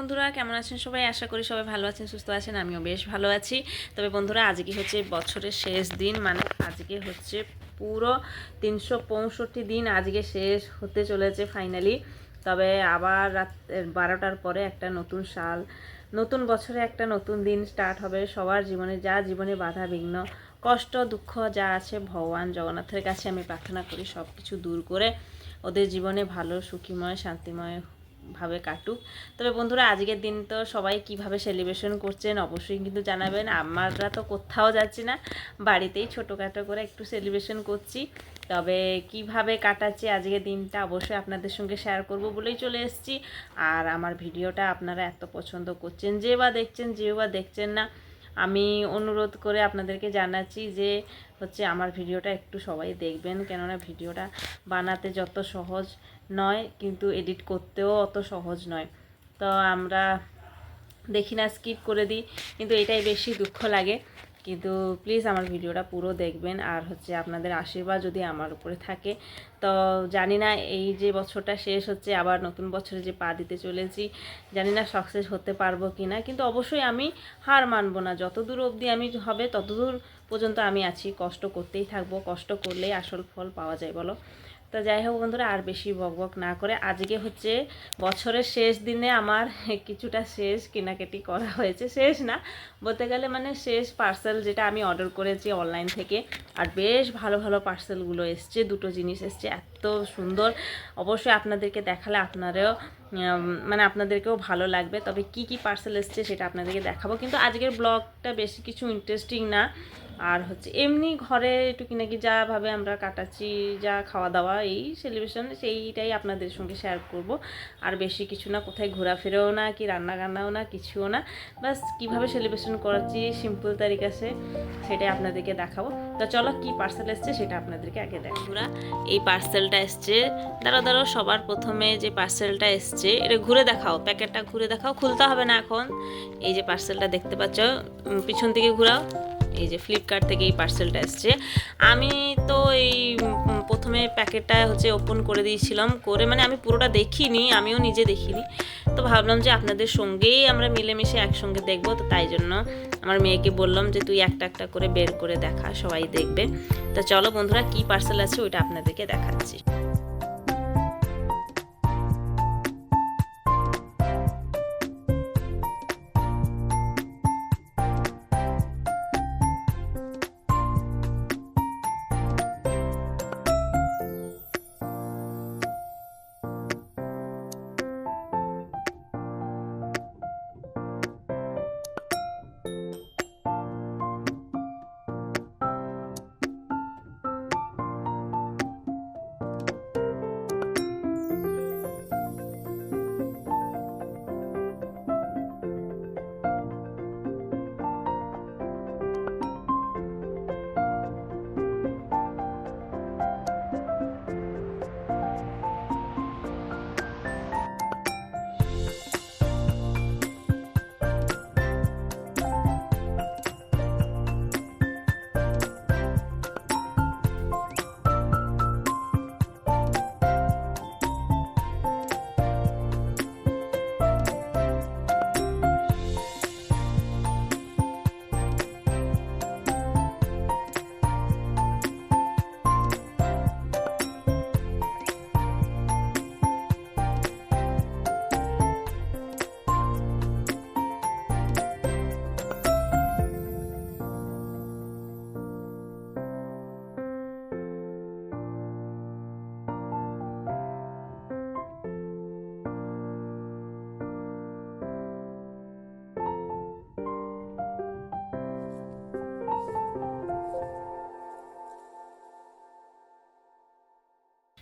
বন্ধুরা, কেমন আছেন সবাই? আশা করি সবাই ভালো আছেন, সুস্থ আছেন। আমিও বেশ ভালো আছি। তবে বন্ধুরা, আজকে হচ্ছে বছরের শেষ দিন, মানে আজকে হচ্ছে পুরো 365 দিন আজকে শেষ হতে চলেছে ফাইনালি। তবে আবার রাত 12টার পরে একটা নতুন সাল, নতুন বছরে একটা নতুন দিন স্টার্ট হবে। সবার জীবনে যা জীবনে বাধা বিঘ্ন, কষ্ট দুঃখ যা আছে, ভগবান জগন্নাথের কাছে আমি প্রার্থনা করি সব কিছু দূর করে ওদের জীবনে ভালো সুখীময় শান্তিময় ভাবে কাটুক। তবে বন্ধুরা, আজকের দিন তো সবাই কিভাবে সেলিব্রেশন করছেন অবশ্যই কিন্তু জানাবেন। আমরা তো কোথাও যাচ্ছি না, বাড়িতেই ছোটোখাটো করে একটু সেলিব্রেশন করছি। তবে কিভাবে কাটাচ্ছি আজকের দিনটা অবশ্যই আপনাদের সঙ্গে শেয়ার করব বলেই চলে এসেছি। আর আমার ভিডিওটা আপনারা এত পছন্দ করছেন, যে বা দেখছেন না, আমি অনুরোধ করে আপনাদেরকে জানাচ্ছি যে হচ্ছে আমার ভিডিওটা একটু সবাই দেখবেন। কেননা ভিডিওটা বানাতে যত সহজ নয়, কিন্তু এডিট করতেও অত সহজ নয়। তো আমরা দেখি না, স্কিপ করে দিই, কিন্তু এটাই বেশি দুঃখ লাগে। কিন্তু প্লিজ আমার ভিডিওটা পুরো দেখবেন। আর হচ্ছে আপনাদের আশীর্বাদ যদি আমার উপরে থাকে, তো জানি না এই যে বছরটা শেষ হচ্ছে, আবার নতুন বছরে যে পা দিতে চলেছি, জানি না সাকসেস হতে পারবো কি না। কিন্তু অবশ্যই আমি হার মানবো না, যত দূর অবধি আমি হবে ততদূর পর্যন্ত আমি আছি। কষ্ট করতেই থাকবো, কষ্ট করলেই আসল ফল পাওয়া যায় বলো। তো যাই হোক বন্ধুরা, আর বেশি বকবক না করে, আজকে হচ্ছে বছরের শেষ দিনে আমার কিছুটা শেষ কেনাকাটি করা হয়েছে। শেষ না বলতে গেলে, মানে শেষ পার্সেল যেটা আমি অর্ডার করেছি অনলাইন থেকে। আর বেশ ভালো ভালো পার্সেলগুলো এসছে, দুটো জিনিস এসছে এত সুন্দর। অবশ্যই আপনাদেরকে দেখালে মানে আপনাদেরকেও ভালো লাগবে। তবে কি কি পার্সেল এসছে সেটা আপনাদেরকে দেখাবো, কিন্তু আজকের ব্লগটা বেশি কিছু ইন্টারেস্টিং না। আর হচ্ছে এমনি ঘরে টুকিনাকি যাভাবে আমরা কাটাচ্ছি, যা খাওয়া দাওয়া, এই সেলিব্রেশন, সেইটাই আপনাদের সঙ্গে শেয়ার করব। আর বেশি কিছু না, কোথায় ঘোরাফেরাও না, কি রান্না বান্নাও না, কিছুও না। বাস কীভাবে সেলিব্রেশন করাচ্ছি সিম্পল তারিকাছে সেটাই আপনাদেরকে দেখাবো। তো চলো, কি পার্সেল এসছে সেটা আপনাদেরকে আগে দেখো। বন্ধুরা, এই পার্সেলটা এসছে, দাঁড়াও সবার প্রথমে যে পার্সেলটা এসছে এটা ঘুরে দেখাও, প্যাকেটটা ঘুরে দেখাও, খুলতে হবে না এখন। এই যে পার্সেলটা দেখতে পাচ্ছ, পিছন দিকে ঘুরাও। এই যে ফ্লিপকার্ট থেকে এই পার্সেলটা এসছে। আমি তো এই প্রথমে প্যাকেটটা হচ্ছে ওপেন করে দিয়েছিলাম, করে মানে আমি পুরোটা দেখিনি, আমিও নিজে দেখিনি। তো ভাবলাম যে আপনাদের সঙ্গেই আমরা মিলেমিশে একসঙ্গে দেখবো। তো তাই জন্য আমার মেয়েকে বললাম যে তুই একটা একটা করে বের করে দেখা, সবাই দেখবে। তো চলো বন্ধুরা, কি পার্সেল আছে ওইটা আপনাদেরকে দেখাচ্ছি।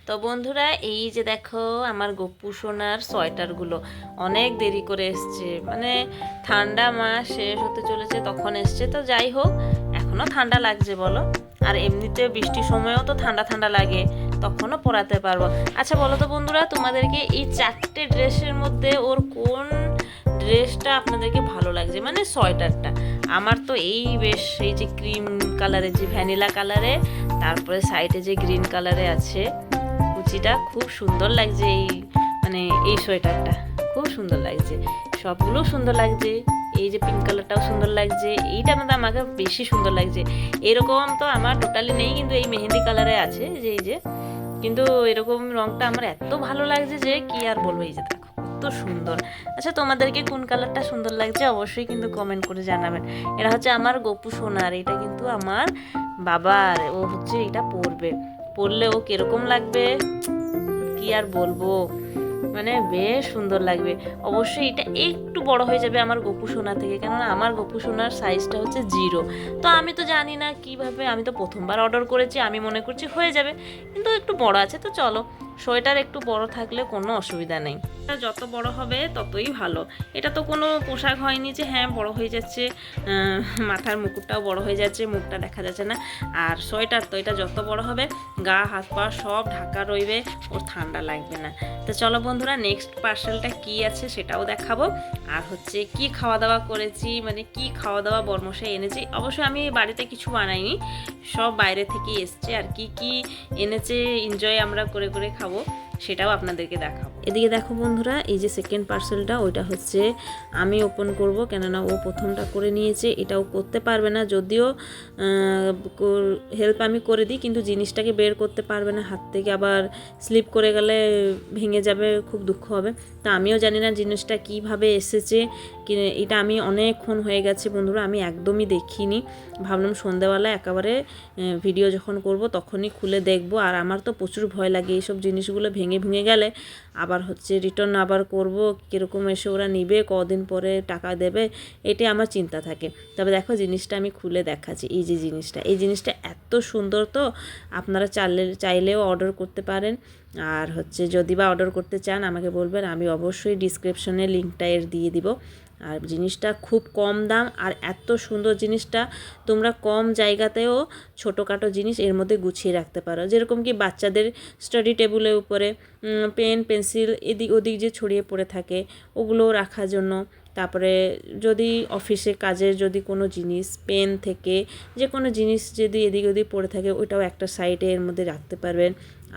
তো বন্ধুরা, এই যে দেখো আমার গপ্পু সোনার সোয়েটারগুলো অনেক দেরি করে এসছে, মানে ঠান্ডা মাস শেষ হতে চলেছে তখন এসছে। তো যাই হোক, এখনও ঠান্ডা লাগছে বলো, আর এমনিতে বৃষ্টির সময়ও তো ঠান্ডা ঠান্ডা লাগে, তখনও পরাতে পারবো। আচ্ছা বলো তো বন্ধুরা, তোমাদেরকে এই 4টে ড্রেসের মধ্যে ওর কোন ড্রেসটা আপনাদেরকে ভালো লাগছে, মানে সোয়েটারটা? আমার তো এই বেশ, এই যে ক্রিম কালারের, যে ভ্যানিলা কালারে, তারপরে সাইডে যে গ্রিন কালারে আছে কুচিটা, খুব সুন্দর লাগছে। এই মানে এই সোয়েটারটা খুব সুন্দর লাগছে। সবগুলো সুন্দর লাগছে। এই যে পিঙ্ক কালারটাও সুন্দর লাগছে, এইটা আমাকে বেশি সুন্দর লাগছে। এরকম তো আমার টোটালি নেই, কিন্তু এই মেহেন্দি কালারে আছে যে এই যে, কিন্তু এরকম রংটা আমার এত ভালো লাগছে যে কি আর বলবো। এই যে দেখো কত সুন্দর। আচ্ছা তোমাদেরকে কোন কালারটা সুন্দর লাগছে অবশ্যই কিন্তু কমেন্ট করে জানাবেন। এটা হচ্ছে আমার গপু সোনার, এটা কিন্তু আমার বাবার, ও হচ্ছে এটা পরলে ও কিরকম লাগবে কি আর বলবো, মানে বেশ সুন্দর লাগবে। অবশ্যই এটা একটু বড় হয়ে যাবে আমার গপু সোনা থেকে, কেননা আমার গপু সোনার সাইজটা হচ্ছে 0। তো আমি তো জানি না কিভাবে, আমি তো প্রথমবার অর্ডার করেছি, আমি মনে করছি হয়ে যাবে, কিন্তু একটু বড় আছে। তো চলো, সোয়েটার একটু বড় থাকলে কোনো অসুবিধা নেই, যত বড় হবে ততই ভালো। এটা তো কোনো পোশাক হয়নি যে হ্যাঁ বড় হয়ে যাচ্ছে, মাথার মুকুটটাও বড় হয়ে যাচ্ছে, মুখটা দেখা যাচ্ছে না। আর সোয়েটার তো এটা যত বড় হবে গা হাত পা সব ঢাকা রইবে, ওর ঠান্ডা লাগবে না। তো চলো বন্ধুরা, নেক্সট পার্সেলটা কি আছে সেটাও দেখাবো। আর হচ্ছে কি খাওয়া দাওয়া করেছি, মানে কি খাওয়া দাওয়া বরমশাই এনেছি। অবশ্যই আমি বাড়িতে কিছু বানাইনি, সব বাইরে থেকে এসছে। আর কি কি এনেছে এনজয় আমরা করে করে খাবো সেটাও আপনাদেরকে দেখাবো। এদিকে দেখো বন্ধুরা, এই যে সেকেন্ড পার্সেলটা, ওইটা হচ্ছে আমি ওপেন করব, কেননা ও প্রথমটা করে নিয়েছে। এটাও করতে পারবে না, যদিও হেল্প আমি করে দিই, কিন্তু জিনিসটাকে বের করতে পারবে না হাত থেকে, আবার স্লিপ করে গেলে ভেঙে যাবে, খুব দুঃখ হবে। তা আমিও জানি না জিনিসটা কিভাবে এসেছে, এটা আমি অনেকক্ষণ হয়ে গেছে বন্ধুরা, আমি একদমই দেখিনি। ভাবলাম সন্ধ্যাবেলা একেবারে ভিডিও যখন করব তখনই খুলে দেখব। আর আমার তো প্রচুর ভয় লাগে এইসব জিনিসগুলো ভেঙে গেলে, আবার হচ্ছে রিটার্ন আবার করব, কীরকম এসে ওরা নিবে, কদিন পরে টাকা দেবে, এটাই আমার চিন্তা থাকে। তবে দেখো জিনিসটা আমি খুলে দেখাচ্ছি। এই যে এই জিনিসটা এত সুন্দর, তো আপনারা চাইলেও অর্ডার করতে পারেন। আর হচ্ছে যদি বা অর্ডার করতে চান আমাকে বলবেন, আমি অবশ্যই ডিসক্রিপশনে লিঙ্কটা এর দিয়ে দিব। আর জিনিসটা খুব কম দাম, আর এত সুন্দর জিনিসটা তোমরা কম জায়গাতেও ছোটোখাটো জিনিস এর মধ্যে গুছিয়ে রাখতে পারো। যেরকম কি বাচ্চাদের স্টাডি টেবিলের উপরে পেন পেন্সিল এদিক ওদিক যে ছড়িয়ে পড়ে থাকে ওগুলো রাখার জন্য, তারপরে যদি অফিসে কাজের যদি কোনো জিনিস পেন থেকে যে কোনো জিনিস যদি এদিক ওদিক পড়ে থাকে ওইটাও একটা সাইডে এর মধ্যে রাখতে পারবেন।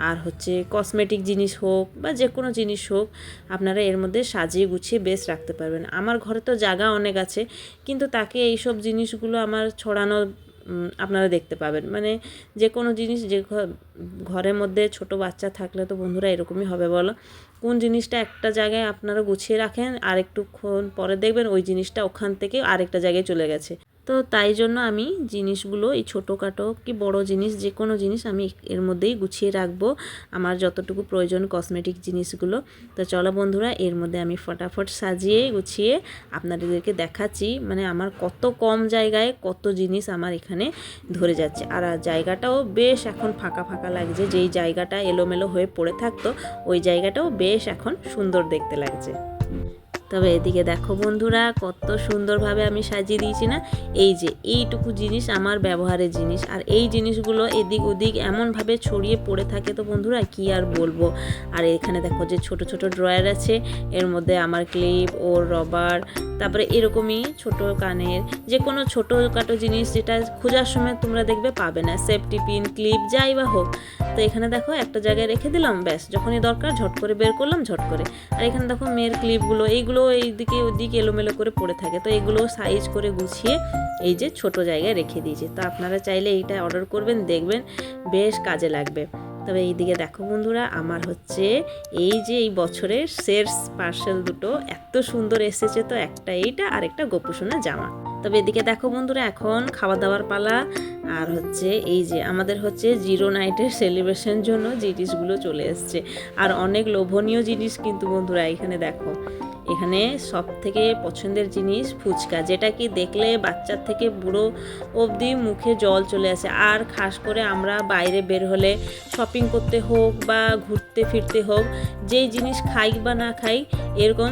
আর হচ্ছে কসমেটিক জিনিস হোক বা যে কোনো জিনিস হোক, আপনারা এর মধ্যে সাজিয়ে গুছিয়ে বেশ রাখতে পারবেন। আমার ঘরে তো জায়গা অনেক আছে, কিন্তু তাকে এইসব জিনিসগুলো আমার ছড়ানো আপনারা দেখতে পাবেন। মানে যে কোনো জিনিস, যে ঘরের মধ্যে ছোট বাচ্চা থাকলে তো বন্ধুরা এরকমই হবে বলো, কোন জিনিসটা একটা জায়গায় আপনারা গুছিয়ে রাখেন, আর একটুক্ষণ পরে দেখবেন ওই জিনিসটা ওখান থেকে আরেকটা জায়গায় চলে গেছে। তো তাই জন্য আমি জিনিসগুলো, এই ছোটোখাটো কি বড় জিনিস, যে কোনো জিনিস আমি এর মধ্যেই গুছিয়ে রাখবো, আমার যতটুকু প্রয়োজন কসমেটিক জিনিসগুলো। তো চলো বন্ধুরা, এর মধ্যে আমি ফটাফট সাজিয়ে গুছিয়ে আপনাদেরকে দেখাচ্ছি, মানে আমার কত কম জায়গায় কত জিনিস আমার এখানে ধরে যাচ্ছে। আর জায়গাটাও বেশ এখন ফাঁকা ফাঁকা লাগছে, যেই জায়গাটা এলোমেলো হয়ে পড়ে থাকতো ওই জায়গাটাও বেশ এখন সুন্দর দেখতে লাগছে। তবে এদিকে দেখো বন্ধুরা, কত সুন্দরভাবে আমি সাজিয়ে দিয়েছি না। এই যে এইটুকু জিনিস আমার ব্যবহারের জিনিস, আর এই জিনিসগুলো এদিক ওদিক এমনভাবে ছড়িয়ে পড়ে থাকে তো বন্ধুরা কি আর বলবো। আর এখানে দেখো যে ছোট ছোট ড্রয়ার আছে, এর মধ্যে আমার ক্লিপ ও রবার, তারপরে এরকমই ছোট কানের যে কোনো ছোটোখাটো জিনিস যেটা খোঁজার সময় তোমরা দেখবে পাবে না, সেফটি পিন ক্লিপ যাই বা হোক। তো এখানে দেখো একটা জায়গায় রেখে দিলাম, ব্যাস যখনই দরকার ঝট করে বের করলাম ঝট করে। আর এখানে দেখো মেয়ের ক্লিপগুলো, এইগুলো এইদিকে ওদিকে এলোমেলো করে পড়ে থাকে, তো এগুলো সাইজ করে গুছিয়ে এই যে ছোট জায়গায় রেখে দিয়েছি। তো আপনারা চাইলে এইটা অর্ডার করবেন, দেখবেন বেশ কাজে লাগবে। তবে এইদিকে দেখো বন্ধুরা, আমার হচ্ছে এই যে এই বছরের শেষ পার্সেল দুটো এত সুন্দর এসেছে, তো একটা এইটা আর একটা গোপুসোনা জামা। তবে এদিকে দেখো বন্ধুরা, এখন খাওয়া দাওয়ার পালা। আর হচ্ছে এই যে আমাদের হচ্ছে 0 নাইটের সেলিব্রেশন জন্য জিনিসগুলো চলে এসছে, আর অনেক লোভনীয় জিনিস কিন্তু বন্ধুরা। এখানে দেখো, এখানে সব থেকে পছন্দের জিনিস ফুচকা, যেটা কি দেখলে বাচ্চার থেকে বুড়ো অবধি মুখে জল চলে আসে। আর খাস করে আমরা বাইরে বের হলে শপিং করতে হোক বা ঘুরতে ফিরতে হোক, যেই জিনিস খাই বা না খাই, এরকম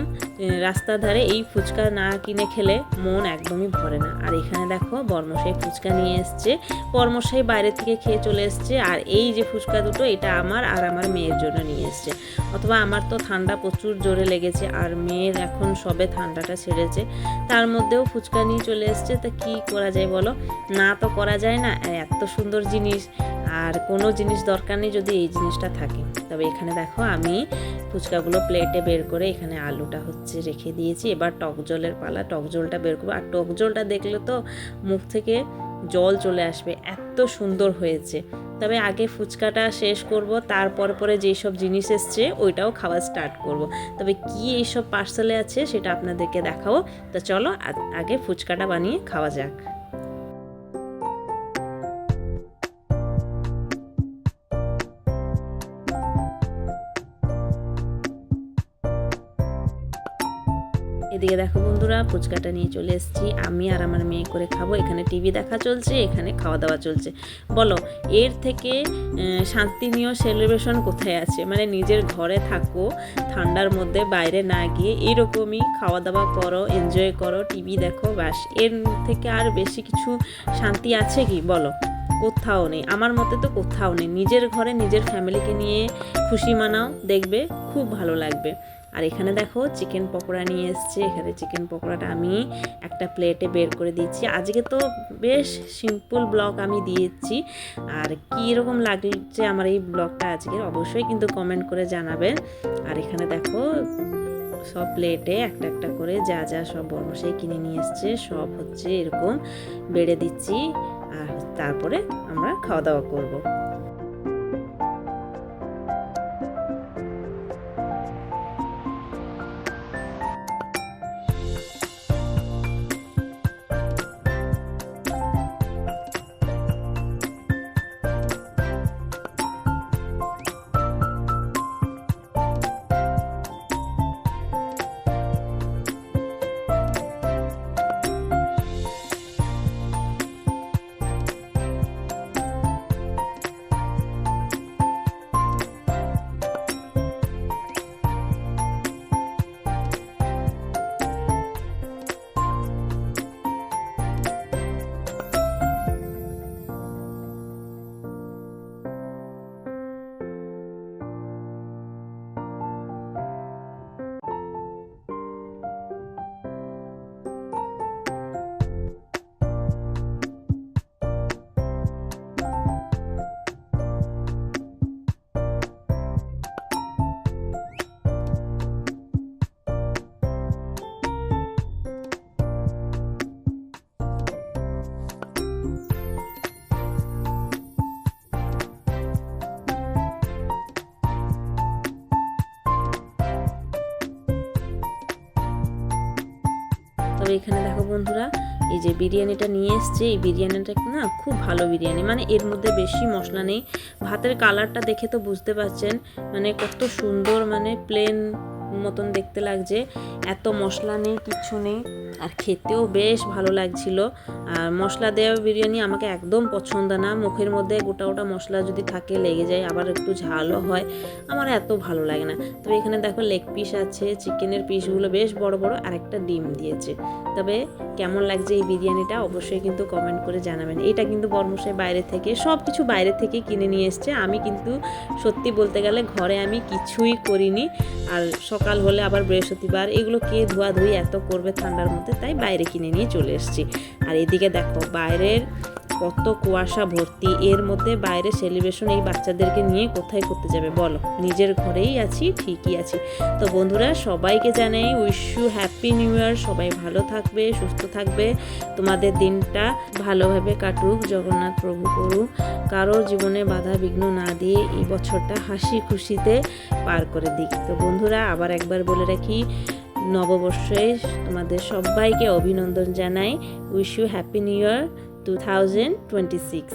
রাস্তার ধারে এই ফুচকা না কিনে খেলে মন একদমই ভরে না। আর এখানে দেখো বর্মশাই ফুচকা নিয়ে এসছে, বর্মশাই বাইরে থেকে খেয়ে চলে এসছে। আর এই যে ফুচকা দুটো, এটা আমার আর আমার মেয়ের জন্য নিয়ে এসছে। অথবা আমার তো ঠান্ডা প্রচুর জোরে লেগেছে, আর মেয়ের এখন সবে ঠান্ডাটা ছেড়েছে, তার মধ্যেও ফুচকা নিয়ে চলে এসছে। তা কি করা যায় বলো, না তো করা যায় না। এত সুন্দর জিনিস, আর কোনো জিনিস দরকার নেই যদি এই জিনিসটা থাকে। তবে এখানে দেখো আমি ফুচকাগুলো প্লেটে বের করে এখানে আলুটা হচ্ছে রেখে দিয়েছি। এবার টক জলের পালা, টক জলটা বের করবো। আর টক জলটা দেখলে তো মুখ থেকে জল চলে আসবে, এত সুন্দর হয়েছে। তবে আগে ফুচকাটা শেষ করব, তারপর পরে যেসব জিনিস এসছে ওইটাও খাওয়া স্টার্ট করব। তবে কি এইসব পার্সেলে আছে সেটা আপনাদেরকে দেখাবো। তো চলো আগে ফুচকাটা বানিয়ে খাওয়া যাক। এদিকে দেখো বন্ধুরা, ফুচকাটা নিয়ে চলে এসেছি। আমি আর আমার মেয়ে করে খাবো। এখানে টিভি দেখা চলছে, এখানে খাওয়া দাওয়া চলছে। বলো এর থেকে শান্তিনীয় সেলিব্রেশন কোথায় আছে? মানে নিজের ঘরে থাকো, ঠান্ডার মধ্যে বাইরে না গিয়ে এরকমই খাওয়া দাওয়া করো, এনজয় করো, টিভি দেখো, ব্যাস। এর থেকে আর বেশি কিছু শান্তি আছে কি বলো? কোথাও নেই, আমার মতে তো কোথাও নেই। নিজের ঘরে নিজের ফ্যামিলিকে নিয়ে খুশি মানাও, দেখবে খুব ভালো লাগবে। আর এখানে দেখো চিকেন পকোড়া নিয়ে এসছে। এখানে চিকেন পকোড়াটা আমি একটা প্লেটে বের করে দিচ্ছি। আজকে তো বেশ সিম্পল ব্লগ আমি দিয়েছি। আর কীরকম লাগছে আমার এই ব্লগটা আজকে অবশ্যই কিন্তু কমেন্ট করে জানাবেন। আর এখানে দেখো সব প্লেটে একটা একটা করে যা যা সব বর্মশাই কিনে নিয়ে এসছে সব হচ্ছে এরকম বেড়ে দিচ্ছি। আর তারপরে আমরা খাওয়া দাওয়া করবো। তবে এখানে দেখো বন্ধুরা, এই যে বিরিয়ানিটা নিয়ে এসছে, এই বিরিয়ানিটা না খুব ভালো বিরিয়ানি। মানে এর মধ্যে বেশি মশলা নেই। ভাতের কালারটা দেখে তো বুঝতে পারছেন মানে কত সুন্দর, মানে প্লেন মতন দেখতে লাগছে। এত মশলা নেই, কিচ্ছু নেই। আর খেতেও বেশ ভালো লাগছিল। আর মশলা দেওয়া বিরিয়ানি আমাকে একদম পছন্দ না। মুখের মধ্যে গোটা গোটা মশলা যদি থাকে লেগে যায়, আবার একটু ঝালও হয়, আমার এত ভালো লাগে না। তবে এখানে দেখো লেগ পিস আছে, চিকেনের পিসগুলো বেশ বড় বড়, আর একটা ডিম দিয়েছে। তবে কেমন লাগছে এই বিরিয়ানিটা অবশ্যই কিন্তু কমেন্ট করে জানাবেন। এটা কিন্তু বর্মশাই বাইরে থেকে সব কিছু বাইরে থেকে কিনে নিয়ে এসছে। আমি কিন্তু সত্যি বলতে গেলে ঘরে আমি কিছুই করিনি। আর সকাল হলে আবার বৃহস্পতিবার, এগুলো কে ধোয়াধুয়ি এত করবে ঠান্ডার মধ্যে, তাই বাইরে কিনে নিয়ে চলে এসেছি। আর এদিকে দেখো বাইরের কত কুয়াশা ভর্তি। এর মধ্যে বাইরে সেলিব্রেশন এই বাচ্চাদেরকে নিয়ে কোথায় করতে যাবে বলো? নিজের ঘরেই আছি, ঠিকই আছি। তো বন্ধুরা সবাইকে জানাই wish you happy new year. সবাই ভালো থাকবে, সুস্থ থাকবে, তোমাদের দিনটা ভালোভাবে কাটুক, জগন্নাথ প্রভু করুক, কারোর জীবনে বাধা বিঘ্ন না দিয়ে এই বছরটা হাসি খুশিতে পার করে দিক। তো বন্ধুরা আবার একবার বলে রাখি, নববর্ষে তোমাদের সবাইকে অভিনন্দন জানাই। Wish you happy new year 2026।